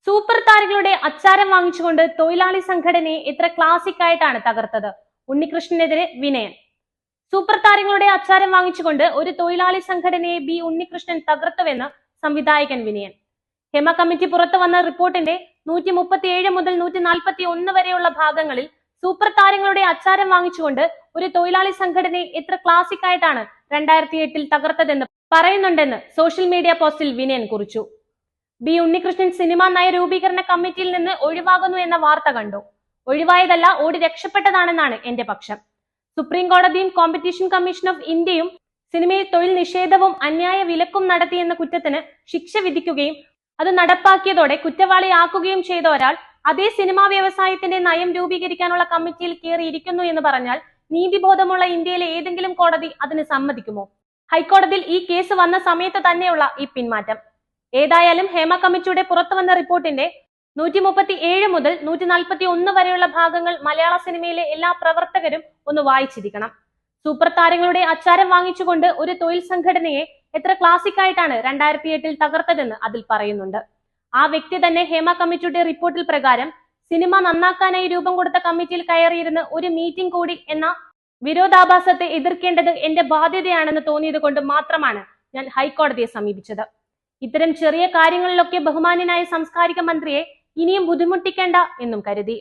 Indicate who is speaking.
Speaker 1: Super താരങ്ങളുടെ അച്ചാരം വാങ്ങിച്ചുകൊണ്ട് തൊഴിലാളി സംഘടനയെ എത്ര ക്ലാസിക് ആയിട്ടാണ് തകർത്തത്. ഉണ്ണികൃഷ്ണനെതിരെ വിനയൻ. സൂപ്പർ താരങ്ങളുടെ അച്ചാരം വാങ്ങിച്ചുകൊണ്ട് ഒരു തൊഴിലാളി സംഘടനയെ ബി ഉണ്ണികൃഷ്ണൻ തകർത്തുവെന്ന് സംവിധായകൻ വിനയൻ. ഹേമ കമ്മിറ്റി പുറത്തു വന്ന റിപ്പോർട്ടിന്റെ 137 മുതൽ 141 വരെയുള്ള ഭാഗങ്ങളിൽ സൂപ്പർ താരങ്ങളുടെ അച്ചാരം വാങ്ങിച്ചുകൊണ്ട് ഒരു തൊഴിലാളി സംഘടനയെ എത്ര ക്ലാസിക് ആയിട്ടാണ് 2008 തകർത്തതെന്ന് പറയുന്നുണ്ടെന്ന് സോഷ്യൽ മീഡിയ പോസ്റ്റിൽ വിനയൻ കുറിച്ചു. ബി ഉണ്ണികൃഷ്ണൻ സിനിമാ നയ രൂപീകരണ കമ്മിറ്റിയിൽ നിന്ന് ഒഴിവാകുന്നു എന്ന വാർത്ത കണ്ടു. ഒഴിവായതല്ല, ഓടി രക്ഷപ്പെട്ടതാണെന്നാണ് എന്റെ പക്ഷം. സുപ്രീം കോടതിയും കോമ്പറ്റീഷൻ കമ്മീഷൻ ഓഫ് ഇന്ത്യയും സിനിമയിൽ തൊഴിൽ നിഷേധവും അന്യായ വിലക്കും നടത്തിയെന്ന കുറ്റത്തിന് ശിക്ഷ വിധിക്കുകയും അത് നടപ്പാക്കിയതോടെ കുറ്റവാളിയാക്കുകയും ചെയ്ത ഒരാൾ അതേ സിനിമാ വ്യവസായത്തിന്റെ നയം രൂപീകരിക്കാനുള്ള കമ്മിറ്റിയിൽ കയറിയിരിക്കുന്നു എന്ന് പറഞ്ഞാൽ നീതിബോധമുള്ള ഇന്ത്യയിലെ ഏതെങ്കിലും കോടതി അതിന് സമ്മതിക്കുമോ? ഹൈക്കോടതിയിൽ ഈ കേസ് വന്ന സമയത്ത് തന്നെയുള്ള ഈ പിന്മാറ്റം. ഏതായാലും ഹേമ കമ്മിറ്റിയുടെ പുറത്തു വന്ന റിപ്പോർട്ടിന്റെ 137 മുതൽ 141 വരെയുള്ള ഭാഗങ്ങൾ മലയാള സിനിമയിലെ എല്ലാ പ്രവർത്തകരും ഒന്ന് വായിച്ചിരിക്കണം. സൂപ്പർ താരങ്ങളുടെ അച്ചാരം വാങ്ങിച്ചുകൊണ്ട് ഒരു തൊഴിൽ സംഘടനയെ എത്ര ക്ലാസിക് ആയിട്ടാണ് 2008 തകർത്തതെന്ന് അതിൽ പറയുന്നുണ്ട്. ആ വ്യക്തി തന്നെ ഹേമ കമ്മിറ്റിയുടെ റിപ്പോർട്ടിൽ പ്രകാരം സിനിമ നന്നാക്കാനായി രൂപം കൊടുത്ത കമ്മിറ്റിയിൽ കയറിയിരുന്ന് ഒരു മീറ്റിംഗ് കൂടി എന്ന വിരോധാഭാസത്തെ എതിർക്കേണ്ടത് എന്റെ ബാധ്യതയാണെന്ന് തോന്നിയത് കൊണ്ട് മാത്രമാണ് ഞാൻ ഹൈക്കോടതിയെ സമീപിച്ചത്. ഇത്തരം ചെറിയ കാര്യങ്ങളിലൊക്കെ ബഹുമാന്യനായ സാംസ്കാരിക മന്ത്രിയെ ഇനിയും ബുദ്ധിമുട്ടിക്കേണ്ട എന്നും കരുതി.